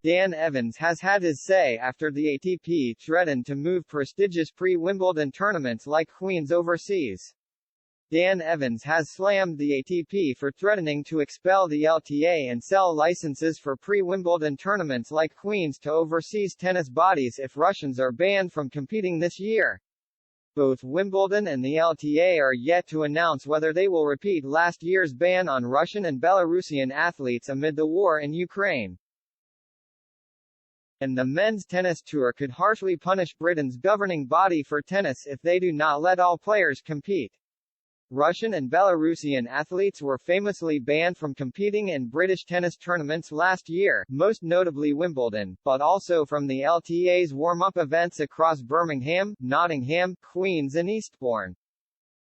Dan Evans has had his say after the ATP threatened to move prestigious pre-Wimbledon tournaments like Queen's overseas. Dan Evans has slammed the ATP for threatening to expel the LTA and sell licenses for pre-Wimbledon tournaments like Queen's to overseas tennis bodies if Russians are banned from competing this year. Both Wimbledon and the LTA are yet to announce whether they will repeat last year's ban on Russian and Belarusian athletes amid the war in Ukraine. And the men's tennis tour could harshly punish Britain's governing body for tennis if they do not let all players compete. Russian and Belarusian athletes were famously banned from competing in British tennis tournaments last year, most notably Wimbledon, but also from the LTA's warm-up events across Birmingham, Nottingham, Queens and Eastbourne.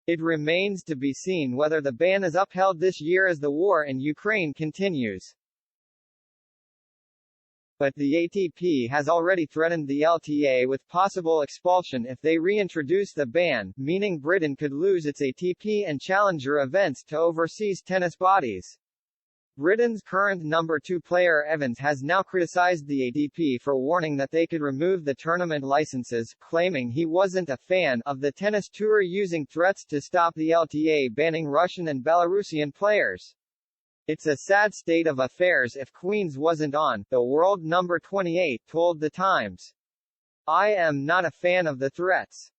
It remains to be seen whether the ban is upheld this year as the war in Ukraine continues. But the ATP has already threatened the LTA with possible expulsion if they reintroduce the ban, meaning Britain could lose its ATP and Challenger events to overseas tennis bodies. Britain's current number 2 player Evans has now criticized the ATP for warning that they could remove the tournament licenses, claiming he wasn't a fan of the tennis tour using threats to stop the LTA banning Russian and Belarusian players. It's a sad state of affairs if Queen's wasn't on, the world number 28 told The Times. I am not a fan of the threats.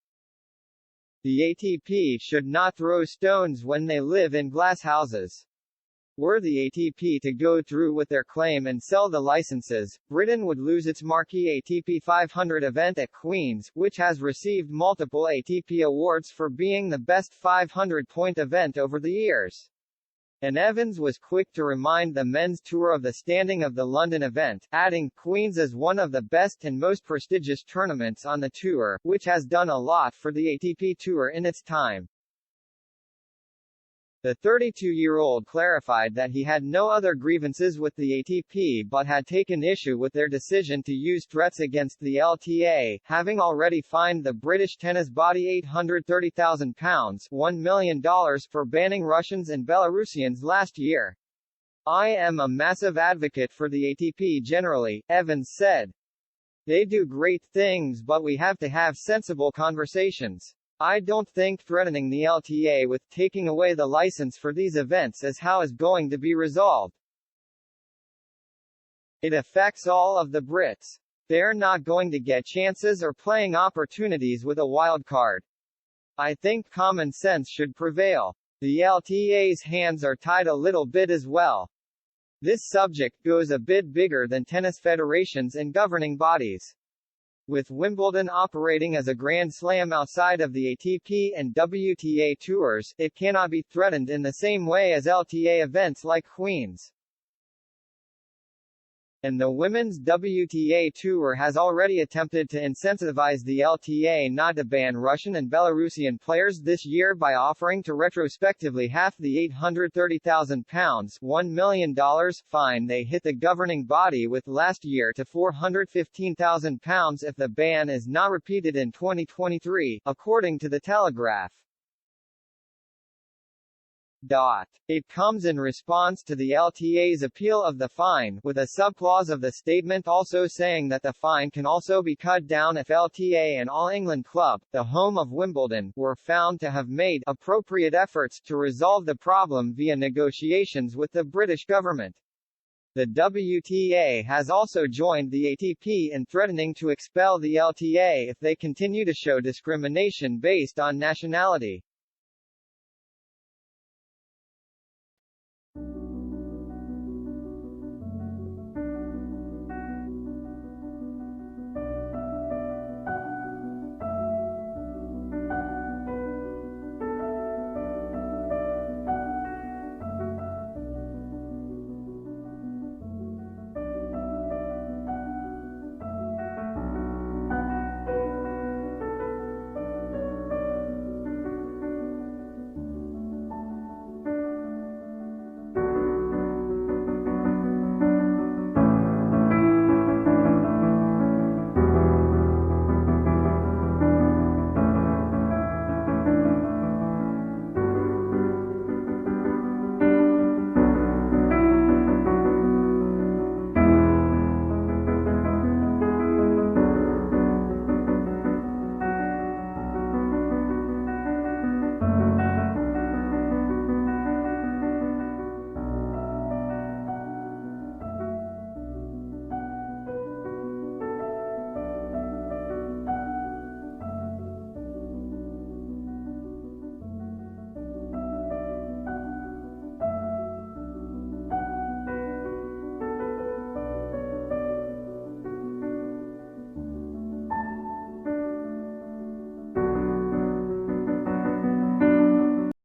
The ATP should not throw stones when they live in glass houses. Were the ATP to go through with their claim and sell the licenses, Britain would lose its marquee ATP 500 event at Queen's, which has received multiple ATP awards for being the best 500-point event over the years. And Evans was quick to remind the men's tour of the standing of the London event, adding, Queen's is one of the best and most prestigious tournaments on the tour, which has done a lot for the ATP tour in its time. The 32-year-old clarified that he had no other grievances with the ATP but had taken issue with their decision to use threats against the LTA, having already fined the British tennis body £830,000 $1 million for banning Russians and Belarusians last year. I am a massive advocate for the ATP generally, Evans said. They do great things but we have to have sensible conversations. I don't think threatening the LTA with taking away the license for these events is how is going to be resolved. It affects all of the Brits. They're not going to get chances or playing opportunities with a wild card. I think common sense should prevail. The LTA's hands are tied a little bit as well. This subject goes a bit bigger than tennis federations and governing bodies. With Wimbledon operating as a Grand Slam outside of the ATP and WTA tours, it cannot be threatened in the same way as LTA events like Queen's. And the Women's WTA Tour has already attempted to incentivize the LTA not to ban Russian and Belarusian players this year by offering to retrospectively half the £830,000 $1 million fine they hit the governing body with last year to £415,000 if the ban is not repeated in 2023, according to The Telegraph. It comes in response to the LTA's appeal of the fine, with a subclause of the statement also saying that the fine can also be cut down if LTA and All England Club, the home of Wimbledon, were found to have made appropriate efforts to resolve the problem via negotiations with the British government. The WTA has also joined the ATP in threatening to expel the LTA if they continue to show discrimination based on nationality.